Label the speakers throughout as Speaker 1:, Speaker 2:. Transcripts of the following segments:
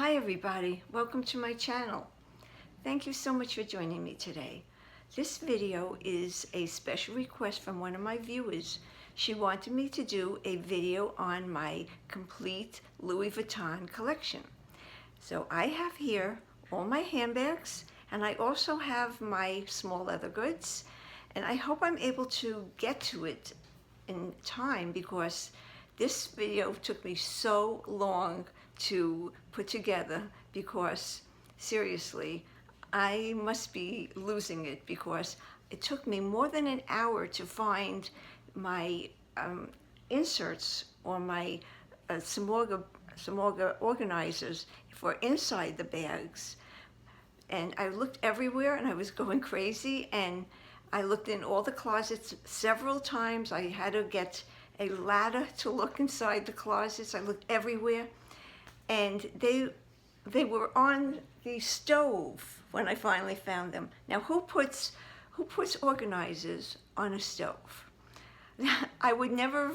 Speaker 1: Hi everybody, welcome to my channel. Thank you so much for joining me today. This video is a special request from one of my viewers. She wanted me to do a video on my complete Louis Vuitton collection. So I have here all my handbags, and I also have my small leather goods, and I hope I'm able to get to it in time because this video took me so long to put together because seriously, I must be losing it because it took me more than an hour to find my inserts or my Samorga organizers for inside the bags. And I looked everywhere and I was going crazy, and I looked in all the closets several times. I had to get a ladder to look inside the closets. I looked everywhere, and they were on the stove when I finally found them. Now, who puts organizers on a stove? I would never,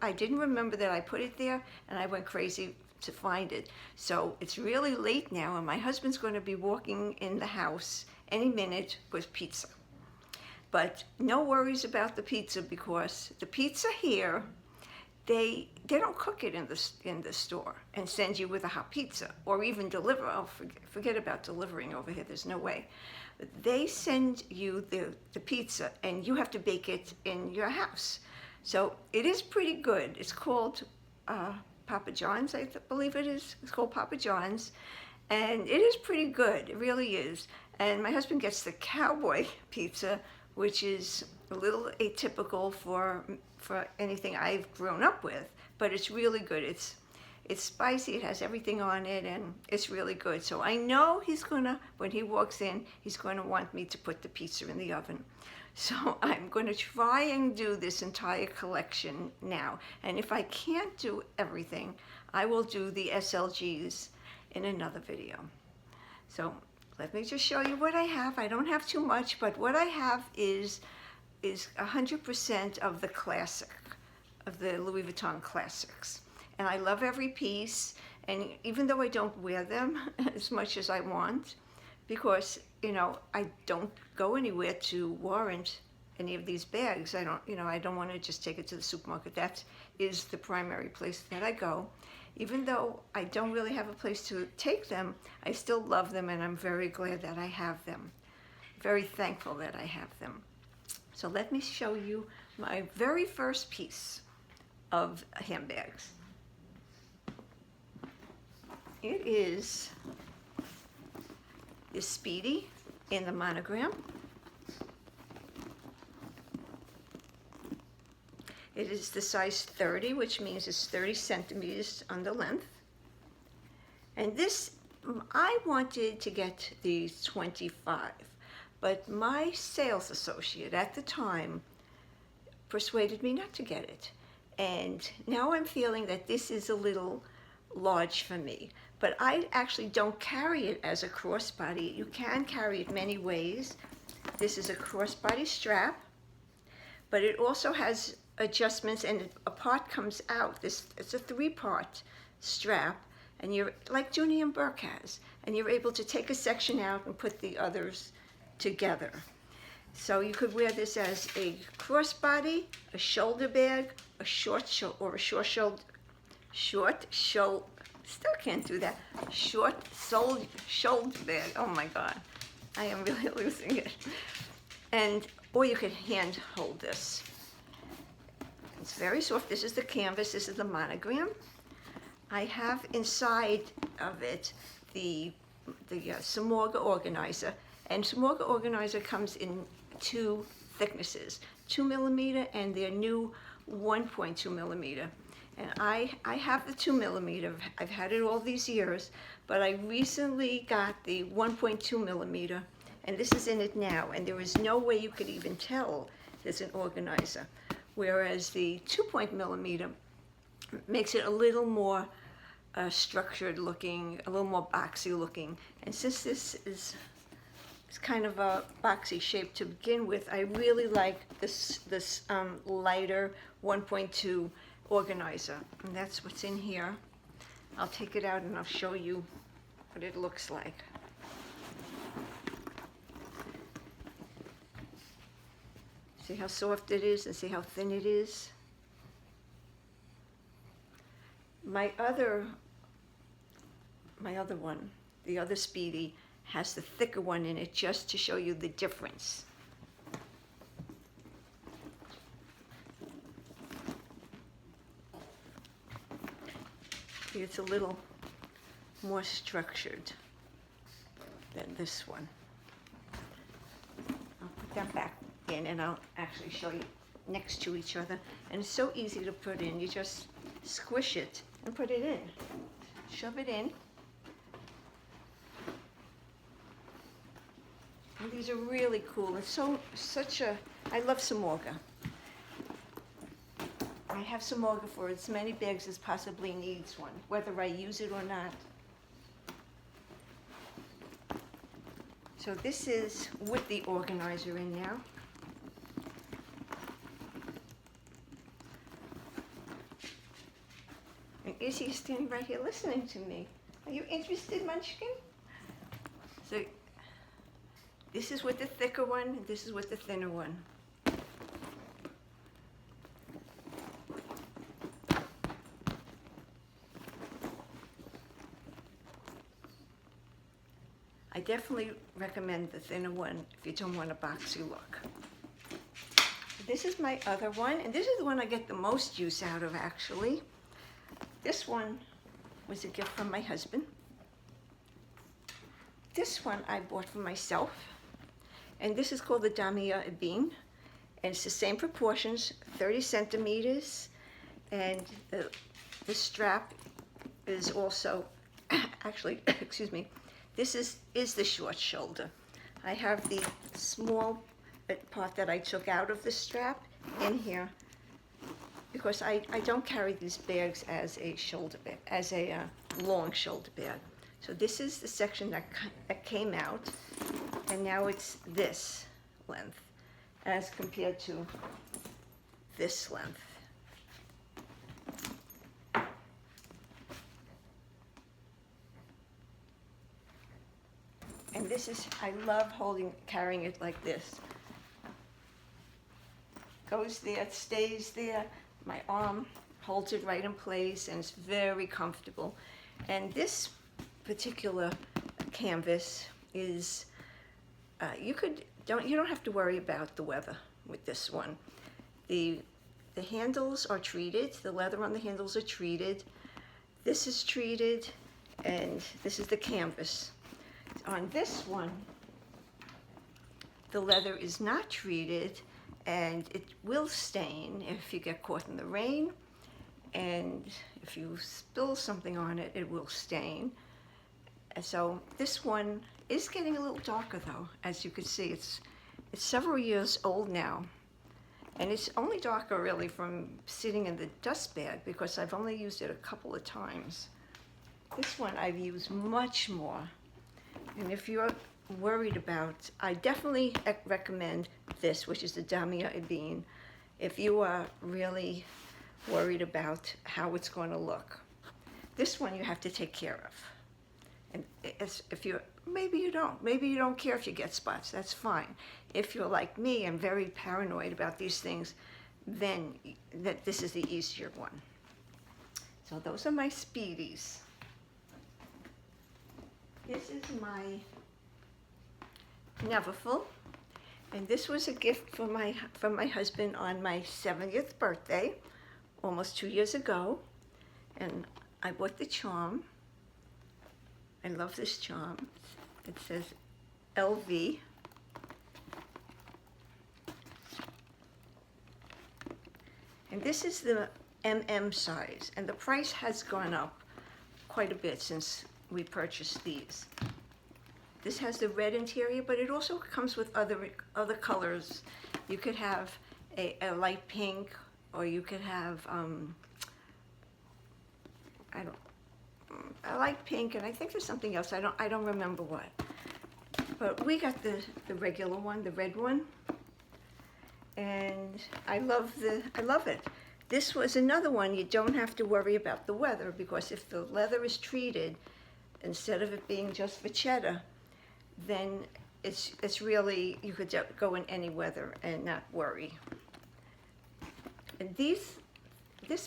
Speaker 1: I didn't remember that I put it there, and I went crazy to find it. So it's really late now, and my husband's going to be walking in the house any minute with pizza. But no worries about the pizza because the pizza here, they don't cook it in the store and send you with a hot pizza or even deliver. Oh, forget about delivering over here. There's no way. But they send you the pizza and you have to bake it in your house. So it is pretty good. It's called Papa John's, I believe it is. It's called Papa John's, and it is pretty good. It really is. And my husband gets the cowboy pizza, which is a little atypical for anything I've grown up with, but it's really good. It's spicy, it has everything on it, and it's really good. So I know he's gonna, when he walks in, he's gonna want me to put the pizza in the oven. So I'm gonna try and do this entire collection now. And if I can't do everything, I will do the SLGs in another video. So let me just show you what I have. I don't have too much, but what I have is 100% of the classic, of the Louis Vuitton classics. And I love every piece, and even though I don't wear them as much as I want, because, you know, I don't go anywhere to warrant any of these bags. I don't want to just take it to the supermarket. That is the primary place that I go. Even though I don't really have a place to take them, I still love them, and I'm very glad that I have them. Very thankful that I have them. So let me show you my very first piece of handbags. It is the Speedy in the Monogram. It is the size 30, which means it's 30 centimeters on the length. And this, I wanted to get the 25, but my sales associate at the time persuaded me not to get it. And now I'm feeling that this is a little large for me. But I actually don't carry it as a crossbody. You can carry it many ways. This is a crossbody strap, but it also has adjustments, and a part comes out. It's a 3-part strap, and you're like Junie and Burke has, and you're able to take a section out and put the others together. So you could wear this as a crossbody, a shoulder bag, a short shoulder, still can't do that, shoulder bag. Oh my God, I am really losing it. And, or you could hand hold this. It's very soft. This is the canvas, this is the Monogram. I have inside of it the Samorga Organizer, and Samorga Organizer comes in 2 thicknesses, 2mm and their new 1.2mm. And I have the 2mm. I've had it all these years, but I recently got the 1.2mm, and this is in it now, and there is no way you could even tell there's an organizer. Whereas the 2.0mm makes it a little more structured looking, a little more boxy looking. And since this is kind of a boxy shape to begin with, I really like this lighter 1.2 organizer. And that's what's in here. I'll take it out and I'll show you what it looks like. See how soft it is and see how thin it is? My other one, the other Speedy, has the thicker one in it just to show you the difference. It's a little more structured than this one. I'll put that back in and I'll actually show you next to each other. And it's so easy to put in. You just squish it and put it in. Shove it in. And these are really cool. It's I love Samorga. I have Samorga for as many bags as possibly needs one, whether I use it or not. So this is with the organizer in now. And Izzy is standing right here listening to me. Are you interested, Munchkin? So this is with the thicker one, and this is with the thinner one. I definitely recommend the thinner one if you don't want a boxy look. This is my other one, and this is the one I get the most use out of, actually. This one was a gift from my husband. This one I bought for myself, and this is called the Damia Bean, and it's the same proportions, 30 centimeters, and the strap is also, actually, excuse me, this is the short shoulder. I have the small part that I took out of the strap in here because I don't carry these bags as a shoulder bag, as a long shoulder bag. So this is the section that came out, and now it's this length as compared to this length. And this is, I love carrying it like this. Goes there, stays there, my arm holds it right in place, and it's very comfortable. And this particular canvas is, you don't have to worry about the weather with this one. The handles are treated, the leather on the handles are treated. This is treated, and this is the canvas. On this one, the leather is not treated, and it will stain if you get caught in the rain, and if you spill something on it, it will stain. So this one is getting a little darker though, as you can see. It's several years old now, and it's only darker really from sitting in the dust bag because I've only used it a couple of times. This one I've used much more. And if you're worried about, I definitely recommend this, which is the Damia Bean, if you are really worried about how it's going to look. This one you have to take care of. And maybe you don't care if you get spots, that's fine. If you're like me and very paranoid about these things, then this is the easier one. So those are my Speedies. This is my Neverfull, and this was a gift from my husband on my 70th birthday, almost 2 years ago, and I bought the charm. I love this charm. It says LV. And this is the MM size, and the price has gone up quite a bit since we purchased these. This has the red interior, but it also comes with other colors. You could have a light pink, or you could have a light pink, and I think there's something else. I don't remember what. But we got the regular one, the red one, and I love it. This was another one you don't have to worry about the weather, because if the leather is treated, instead of it being just for cheddar, then it's really, you could go in any weather and not worry. And this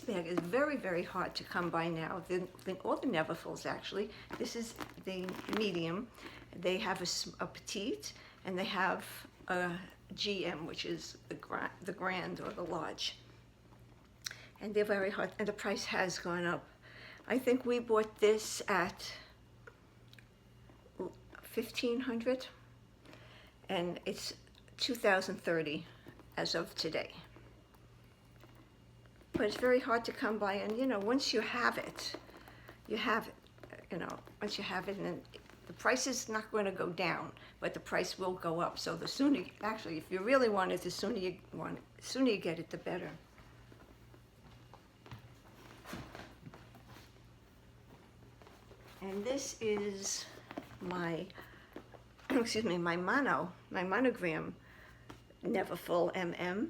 Speaker 1: bag is very, very hard to come by now. All the Neverfulls, actually. This is the medium. They have a petite, and they have a GM, which is the grand or the large. And they're very hard, and the price has gone up. I think we bought this at $1,500, and it's $2,030 as of today. But it's very hard to come by, and you know, once you have it, you have it. You know, once you have it, and the price is not going to go down, but the price will go up. So the sooner, actually, if you really want it, the sooner you get it, the better. And this is my, excuse me, my Monogram Neverfull MM.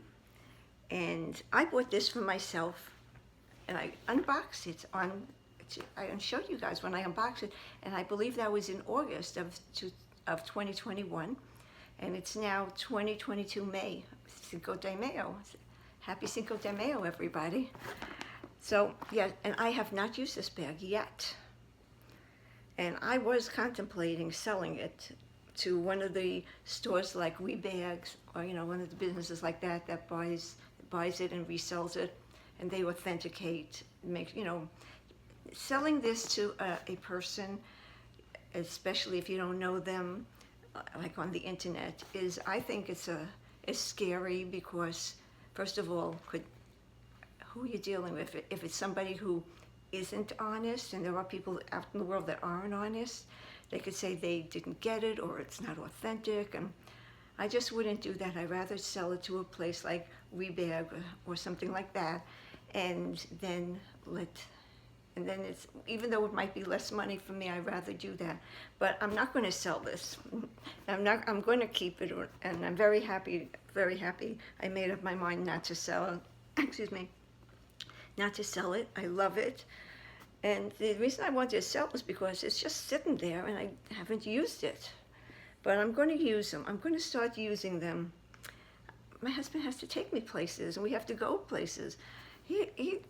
Speaker 1: And I bought this for myself, and I unboxed it I showed you guys when I unboxed it, and I believe that was in August of 2021, and it's now 2022 May. Cinco de Mayo. Happy Cinco de Mayo, everybody. So, yeah, and I have not used this bag yet. And I was contemplating selling it to one of the stores like WeBags, or you know, one of the businesses like that buys it and resells it, and they authenticate, you know, selling this to a person, especially if you don't know them, like on the internet, I think it's scary, because first of all, who are you dealing with? If it's somebody who isn't honest, and there are people out in the world that aren't honest, they could say they didn't get it or it's not authentic, and I just wouldn't do that. I'd rather sell it to a place like WeBag or something like that, and then it's, even though it might be less money for me, I'd rather do that. But I'm not going to sell this. I'm going to keep it, and I'm very happy, very happy. I made up my mind not to sell it. Excuse me. Not to sell it. I love it. And the reason I wanted to sell is because it's just sitting there and I haven't used it. But I'm going to use them. I'm going to start using them. My husband has to take me places, and we have to go places.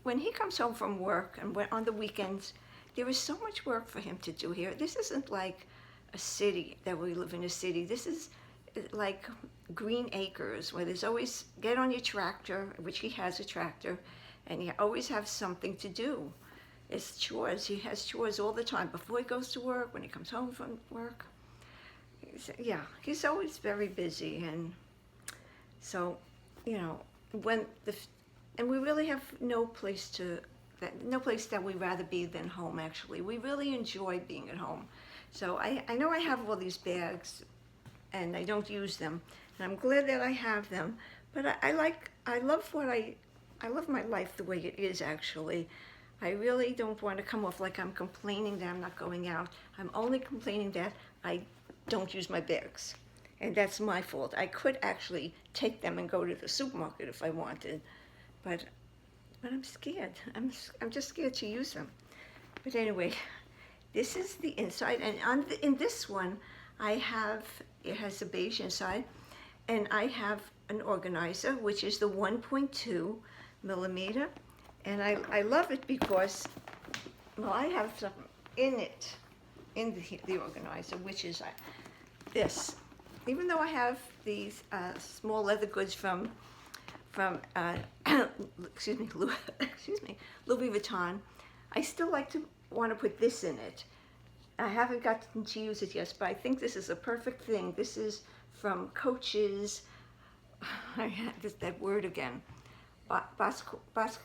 Speaker 1: When he comes home from work and on the weekends, there is so much work for him to do here. This isn't like a city, that we live in a city. This is like green acres, where there's always, get on your tractor, which he has a tractor, and you always have something to do. It's chores. He has chores all the time, before he goes to work, when he comes home from work. Yeah, he's always very busy, and so, you know, and we really have no place that we'd rather be than home, actually. We really enjoy being at home. So I know I have all these bags, and I don't use them, and I'm glad that I have them, but I love my life the way it is, actually. I really don't want to come off like I'm complaining that I'm not going out. I'm only complaining that I don't use my bags, and that's my fault. I could actually take them and go to the supermarket if I wanted, but I'm scared. I'm just scared to use them. But anyway, this is the inside, and in this one, it has a beige inside, and I have an organizer, which is the 1.2 millimeter, and I love it because, well, I have some in it, in the organizer, which is this. Even though I have these small leather goods from excuse me, Louis Vuitton, I still want to put this in it. I haven't gotten to use it yet, but I think this is a perfect thing. This is from Coach's, I had that word again, Basquiat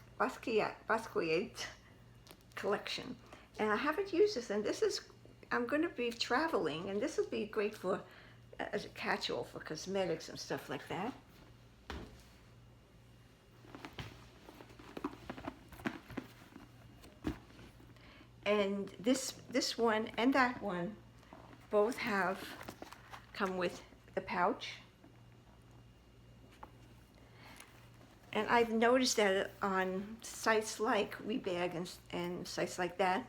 Speaker 1: collection. And I haven't used this, and I'm going to be traveling, and this will be great as a catch-all for cosmetics and stuff like that. And this one and that one both come with the pouch. And I've noticed that on sites like WeBag and sites like that,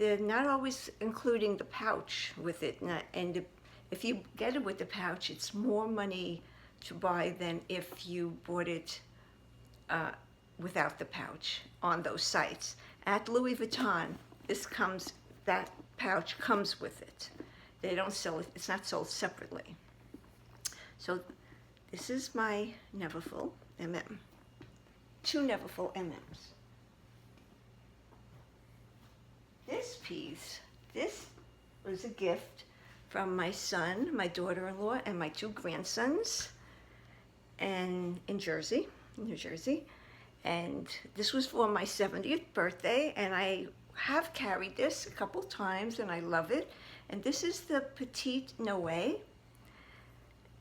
Speaker 1: they're not always including the pouch with it. And if you get it with the pouch, it's more money to buy than if you bought it without the pouch on those sites. At Louis Vuitton, that pouch comes with it. They don't sell it, it's not sold separately. So this is my Neverfull MM. 2 Neverfull MMs. This piece, this was a gift from my son, my daughter-in-law, and my 2 grandsons, and in Jersey, New Jersey. And this was for my 70th birthday, and I have carried this a couple times, and I love it. And this is the Petite Noe.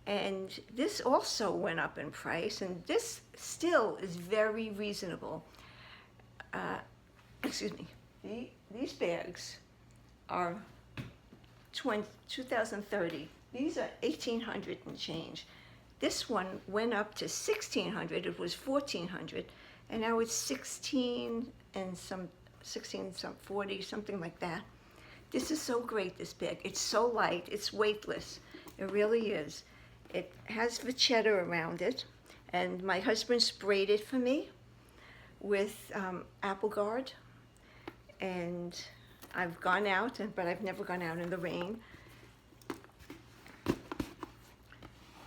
Speaker 1: And this also went up in price, and this still is very reasonable. Excuse me. These bags are 2030. These are 1,800 and change. This one went up to 1,600. It was 1,400, and now it's 16 and some 40, something like that. This is so great, this bag. It's so light, it's weightless. It really is. It has vachetta around it, and my husband sprayed it for me with apple guard. And I've gone out, but I've never gone out in the rain.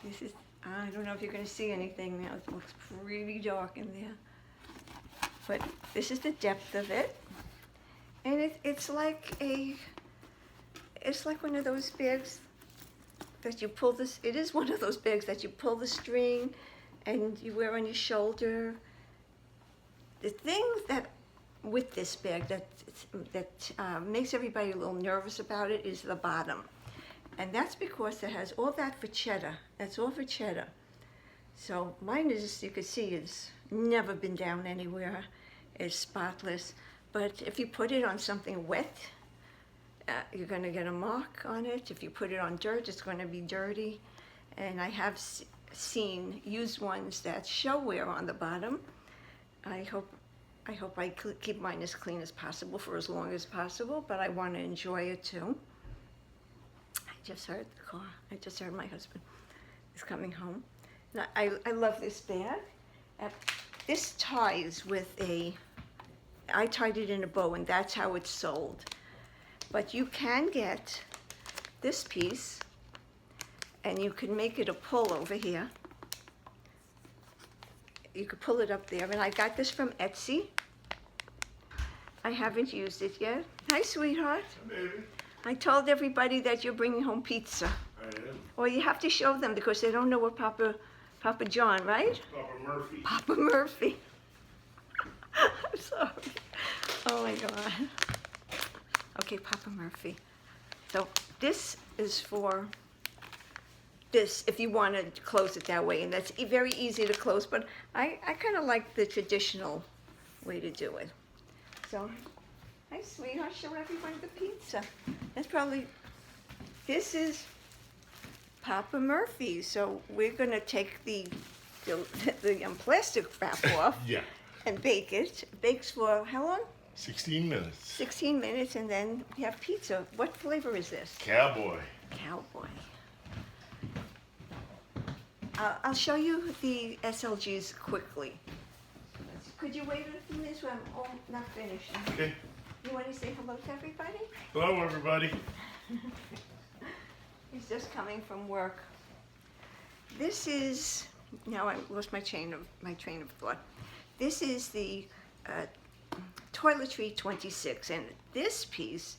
Speaker 1: This is, I don't know if you're going to see anything now. It looks pretty dark in there. But this is the depth of it. And it's like one of those bags that you pull this, it is one of those bags that you pull the string and you wear on your shoulder. The thing that with this bag that makes everybody a little nervous about it is the bottom. And that's because it has all that vachetta. That's all vachetta. So mine is, you can see, it's never been down anywhere. It's spotless. But if you put it on something wet, you're going to get a mark on it. If you put it on dirt, it's going to be dirty. And I have seen used ones that show wear on the bottom. I hope I keep mine as clean as possible for as long as possible, but I want to enjoy it too. I just heard the car. I just heard my husband is coming home. Now, I love this bag. This ties with I tied it in a bow, and that's how it's sold. But you can get this piece, and you can make it a pull over here. You could pull it up there, and I got this from Etsy. I haven't used it yet. Hi, sweetheart.
Speaker 2: Hi, baby.
Speaker 1: I told everybody that you're bringing home pizza.
Speaker 2: I am.
Speaker 1: Well, you have to show them because they don't know what Papa John, right?
Speaker 2: Papa Murphy.
Speaker 1: Papa Murphy. I'm sorry. Oh my God. Okay, Papa Murphy. So this is for this, if you want to close it that way, and that's very easy to close, but I kind of like the traditional way to do it. So, hi sweetheart, show everybody the pizza. This is Papa Murphy, so we're going to take the plastic wrap off
Speaker 2: Yeah.
Speaker 1: and bake it. It bakes for how long?
Speaker 2: 16 minutes.
Speaker 1: 16 minutes, and then we have pizza. What flavor is this?
Speaker 2: Cowboy.
Speaker 1: Cowboy. I'll show you the SLGs quickly. Could you wait a few minutes when I'm not finished?
Speaker 2: Okay.
Speaker 1: You want to say hello to everybody?
Speaker 2: Hello, everybody.
Speaker 1: He's just coming from work. This is, now I lost my train of thought. This is the Toiletry 26, and this piece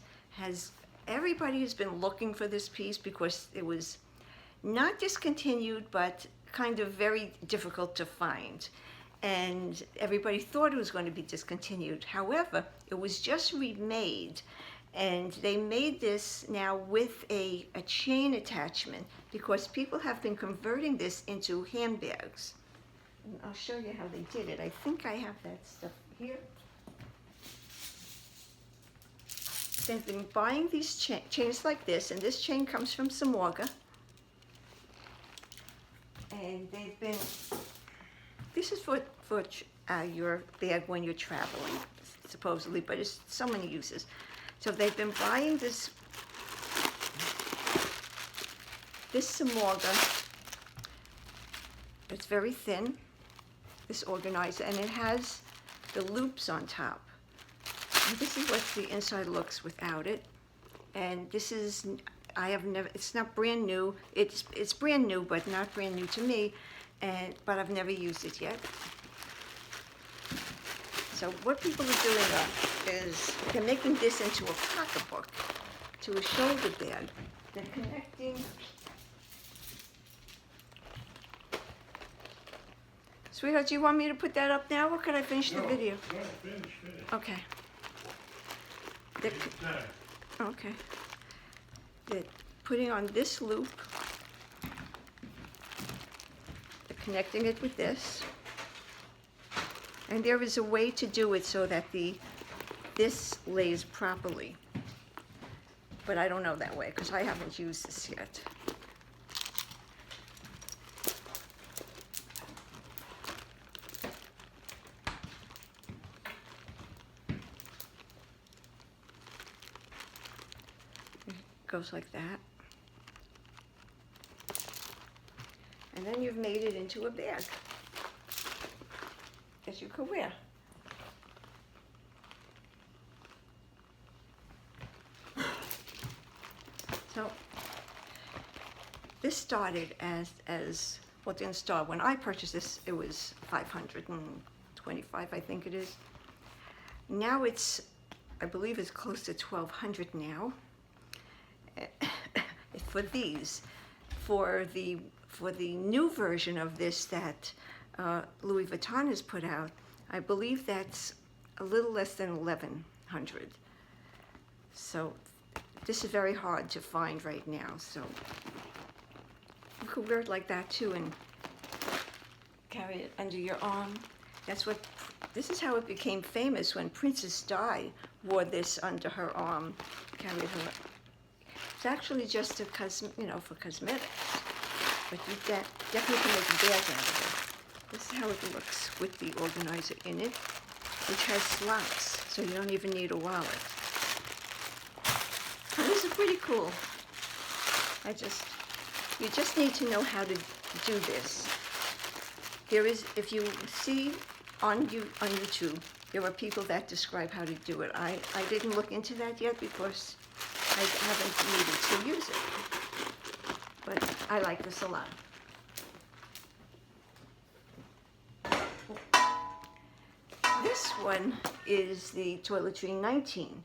Speaker 1: everybody has been looking for this piece because it was not discontinued, but kind of very difficult to find. And everybody thought it was going to be discontinued. However, it was just remade, and they made this now with a chain attachment because people have been converting this into handbags. And I'll show you how they did it. I think I have that stuff here. They've been buying these chains like this, and this chain comes from Samorga. And this is for your bag when you're traveling, supposedly, but it's so many uses. So they've been buying this Samorga. It's very thin, this organizer, and it has the loops on top. And this is what the inside looks without it. And this is, it's not brand new. It's brand new, but not brand new to me. But I've never used it yet. So what people are doing is they're making this into a pocketbook, to a shoulder bag. They're connecting. Sweetheart, do you want me to put that up now, or could I finish the video?
Speaker 2: No, finish.
Speaker 1: Okay. Okay. They're putting on this loop. They're connecting it with this. And there is a way to do it so that this lays properly. But I don't know that way because I haven't used this yet. It goes like that. And then you've made it into a bag that you could wear. So this started as well, it didn't start. When I purchased this, it was $525, I think it is. Now it's, I believe it's close to $1,200 now. For these, for the new version of this that Louis Vuitton has put out, I believe that's a little less than $1,100. So this is very hard to find right now. So you could wear it like that too and carry it under your arm. This is how it became famous when Princess Di wore this under her arm, carried her. It's actually just for cosmetics, but you definitely can make a bag out of it. This is how it looks with the organizer in it, which has slots, so you don't even need a wallet. And this is pretty cool. You just need to know how to do this. If you see on YouTube, there are people that describe how to do it. I didn't look into that yet because I haven't needed to use it. But I like this a lot. This one is the Toiletry 19.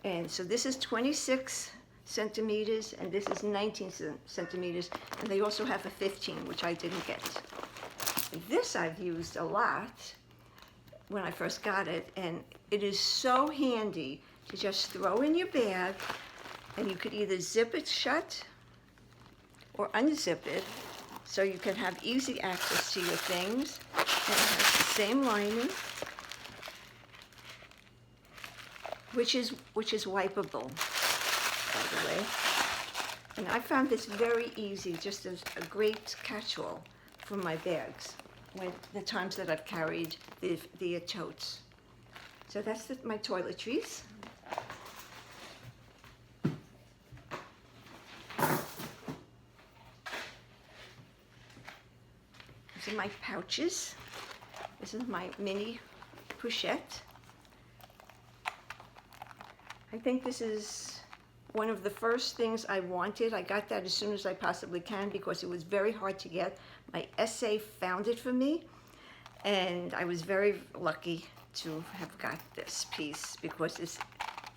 Speaker 1: And so this is 26 centimeters, and this is 19 centimeters, and they also have a 15, which I didn't get. This I've used a lot when I first got it, and it is so handy to just throw in your bag, and you could either zip it shut or unzip it, so you can have easy access to your things. And it has the same lining, which is wipeable, by the way. And I found this very easy, just as a great catch-all for my bags when the times that I've carried the totes. So that's my toiletries. These are my pouches. This is my mini Pushet. I think this is one of the first things I wanted. I got that as soon as I possibly can because it was very hard to get. My SA found it for me, and I was very lucky to have got this piece because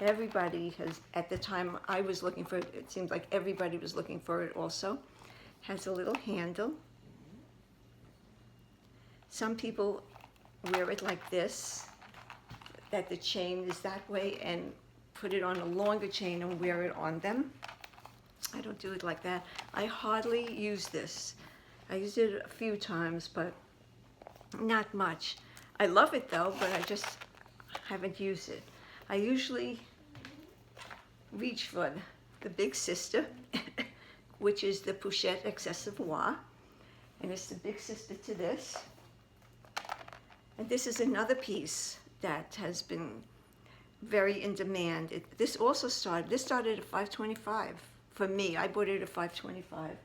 Speaker 1: everybody has, at the time I was looking for it, it seemed like everybody was looking for it also. Has a little handle. Some people wear it like this, that the chain is that way, and put it on a longer chain and wear it on them. I don't do it like that. I hardly use this. I used it a few times, but not much. I love it though, but I just haven't used it. I usually reach for the big sister, which is the Pouchette Excessive Wah, and it's the big sister to this. And this is another piece that has been very in demand. This started at $5.25 for me. I bought it at $5.25,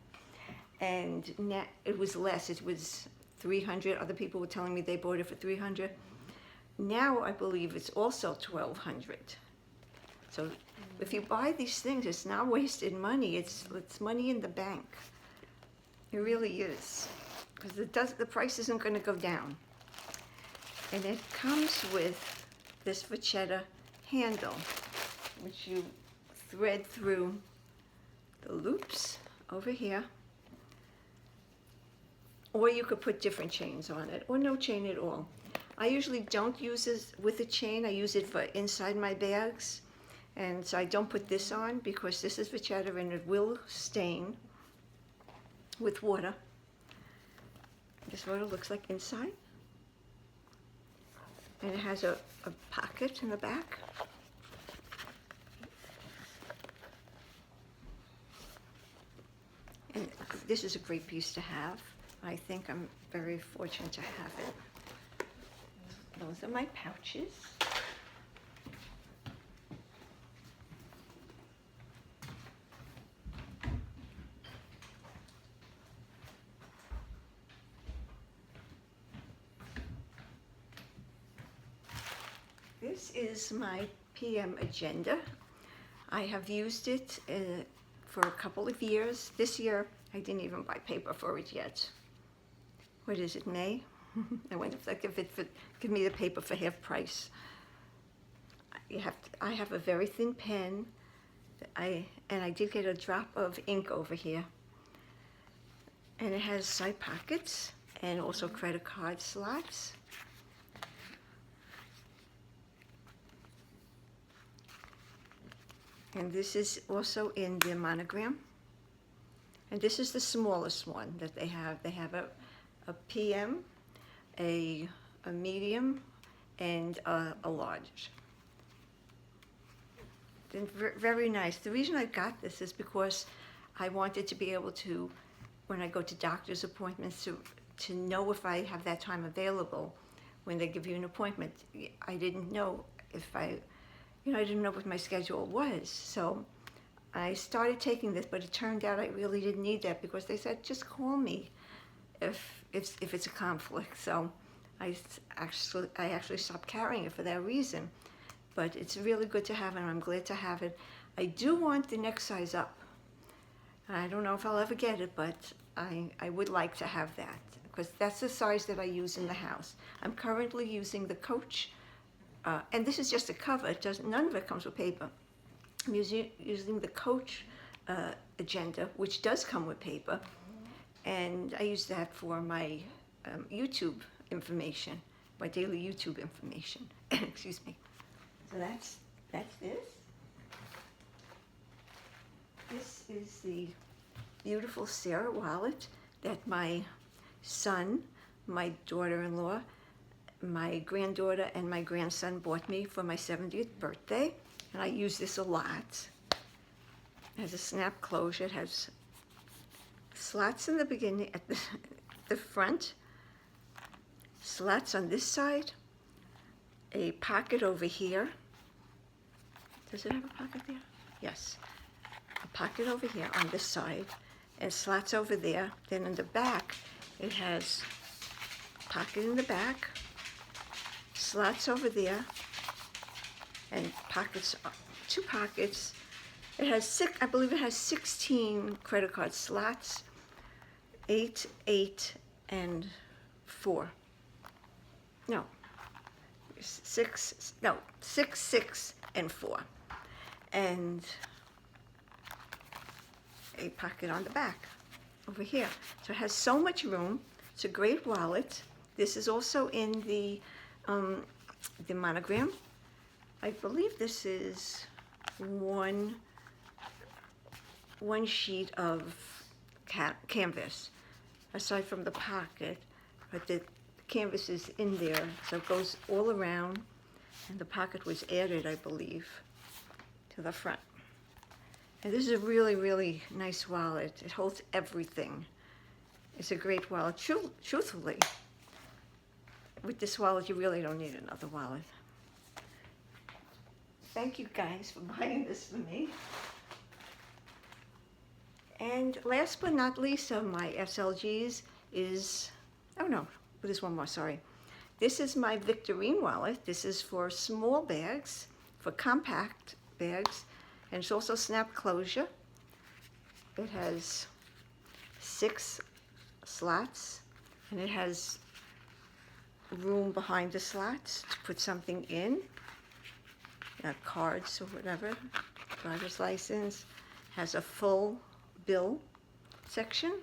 Speaker 1: and now it was less. It was $300. Other people were telling me they bought it for $300. Now I believe it's also $1,200. So if you buy these things, it's not wasted money. It's money in the bank. It really is, because the price isn't going to go down. And it comes with this vachetta handle, which you thread through the loops over here, or you could put different chains on it, or no chain at all. I usually don't use this with a chain. I use it for inside my bags, and so I don't put this on because this is vachetta and it will stain with water. This is what it looks like inside. And it has a pocket in the back. And this is a great piece to have. I think I'm very fortunate to have it. Those are my pouches. This is my PM agenda. I have used it for a couple of years. This year, I didn't even buy paper for it yet. What is it, May? I wonder if they give me the paper for half price. I have a very thin pen, and I did get a drop of ink over here. And it has side pockets and also credit card slots. And this is also in the Monogram. And this is the smallest one that they have. They have a PM, a medium, and a large. And very nice. The reason I got this is because I wanted to be able to, when I go to doctor's appointments, to know if I have that time available when they give you an appointment. I didn't know if I didn't know what my schedule was. So I started taking this, but it turned out I really didn't need that because they said, just call me if it's a conflict. So I actually stopped carrying it for that reason. But it's really good to have, and I'm glad to have it. I do want the next size up. I don't know if I'll ever get it, but I would like to have that because that's the size that I use in the house. I'm currently using the Coach, and this is just a cover. None of it comes with paper. I'm using the Coach agenda, which does come with paper, and I use that for my YouTube information, my daily YouTube information. Excuse me. So that's this. This is the beautiful Sarah wallet that my son, my daughter-in-law, my granddaughter, and my grandson bought me for my 70th birthday. And I use this a lot. It has a snap closure. It has slots in the beginning, at the front, slots on this side, a pocket over here. Does it have a pocket there? Yes. A pocket over here on this side, and slots over there. Then in the back, it has a pocket in the back, slots over there, and pockets, 2 pockets. It has I believe it has 16 credit card slots, 8, 8, and 4. No, 6, 6, and 4. And a pocket on the back over here. So it has so much room. It's a great wallet. This is also in the Monogram. I believe this is one sheet of canvas, aside from the pocket, but the canvas is in there, so it goes all around, and the pocket was added, I believe, to the front. And this is a really, really nice wallet. It holds everything. It's a great wallet. Truthfully, with this wallet, you really don't need another wallet. thank you guys for buying this for me. And last but not least of my SLGs is, oh no, there's one more, sorry. This is my Victorine wallet. This is for small bags, for compact bags, and it's also snap closure. It has 6 slots, and it has room behind the slots to put something in, cards or whatever, driver's license. Has a full bill section,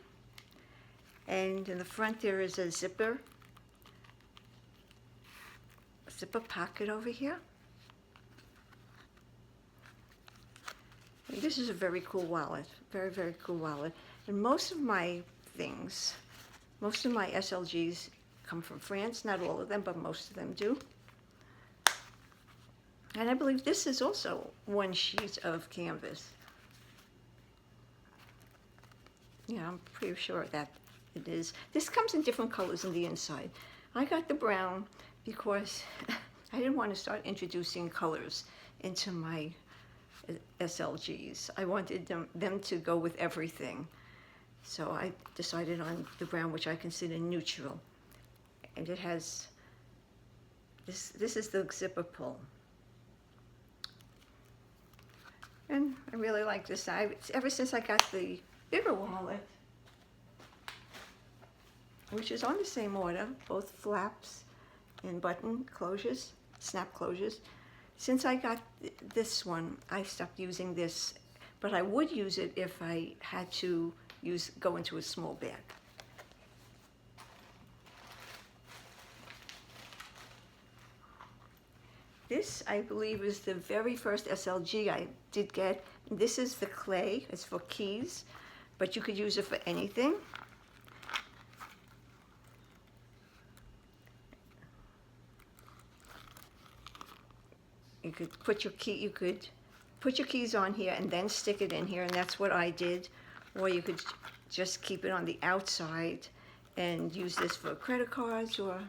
Speaker 1: and in the front there is a zipper pocket over here. And this is a very cool wallet, very, very cool wallet. And most of my things, most of my SLGs come from France, not all of them, but most of them do. And I believe this is also one sheet of canvas. Yeah, I'm pretty sure that it is. This comes in different colors in the inside. I got the brown because I didn't want to start introducing colors into my SLGs. I wanted them to go with everything. So I decided on the brown, which I consider neutral. And it has, this is the zipper pull. And I really like this. Ever since I got the bigger wallet, which is on the same order, both flaps and button closures, snap closures. Since I got this one, I stopped using this, but I would use it if I had to go into a small bag. This, I believe, is the very first SLG I did get. This is the clay, it's for keys, but you could use it for anything. You could put your keys on here and then stick it in here, and that's what I did. Or you could just keep it on the outside and use this for credit cards or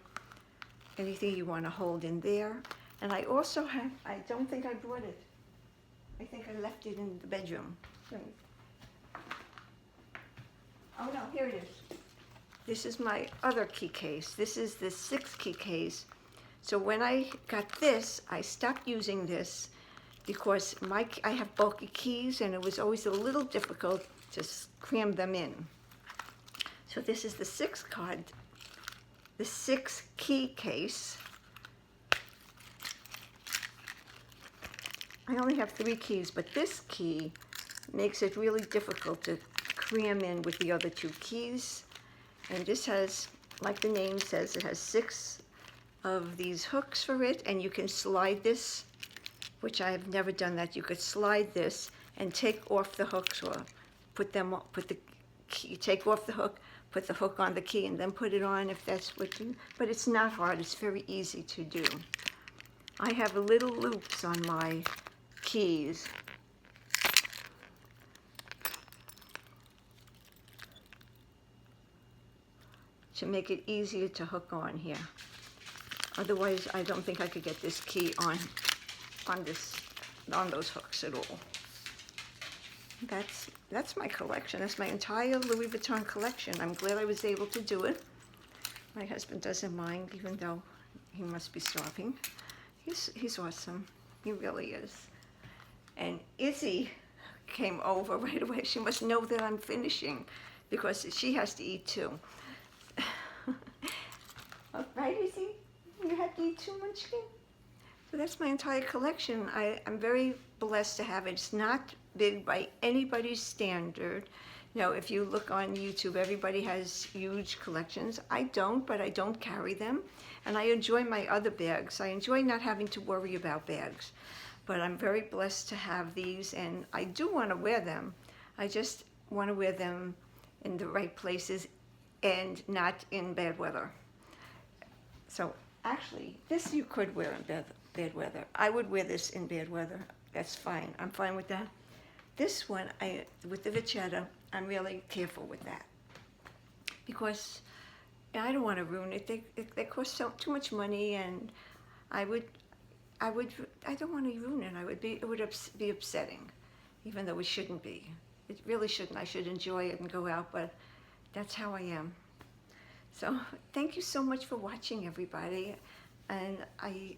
Speaker 1: anything you want to hold in there. And I also have, I don't think I brought it. I think I left it in the bedroom. Oh no, here it is. This is my other key case. This is the 6 key case. So when I got this, I stopped using this because I have bulky keys and it was always a little difficult to cram them in. So this is the 6 key case. I only have 3 keys, but this key makes it really difficult to cram in with the other 2 keys. And this has, like the name says, it has 6 of these hooks for it, and you can slide this, which I have never done that. You could slide this and take off the hooks, or take off the hook, put the hook on the key, and then put it on if that's what you, but it's not hard, it's very easy to do. I have little loops on my keys. To make it easier to hook on here. Otherwise, I don't think I could get this key on those hooks at all. That's my collection. That's my entire Louis Vuitton collection. I'm glad I was able to do it. My husband doesn't mind, even though he must be starving. He's awesome. He really is. And Izzy came over right away. She must know that I'm finishing because she has to eat too. Right, Izzy? You had to eat too much? So that's my entire collection. I'm very blessed to have it. It's not big by anybody's standard. You know, if you look on YouTube, everybody has huge collections. I don't, but I don't carry them. And I enjoy my other bags. I enjoy not having to worry about bags. But I'm very blessed to have these, and I do want to wear them. I just want to wear them in the right places and not in bad weather. So actually, this you could wear in bad weather. I would wear this in bad weather. That's fine. I'm fine with that. This one, with the Vuitton, I'm really careful with that because I don't want to ruin it. They cost too much money, and I would I don't want to ruin it. It would be upsetting, even though it shouldn't be. It really shouldn't. I should enjoy it and go out, but that's how I am. So thank you so much for watching, everybody, and I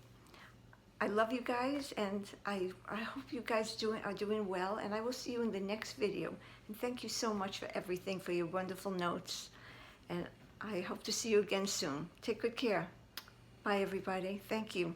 Speaker 1: love you guys, and I hope you guys are doing well, and I will see you in the next video. And thank you so much for everything, for your wonderful notes, and I hope to see you again soon. Take good care. Bye, everybody. Thank you.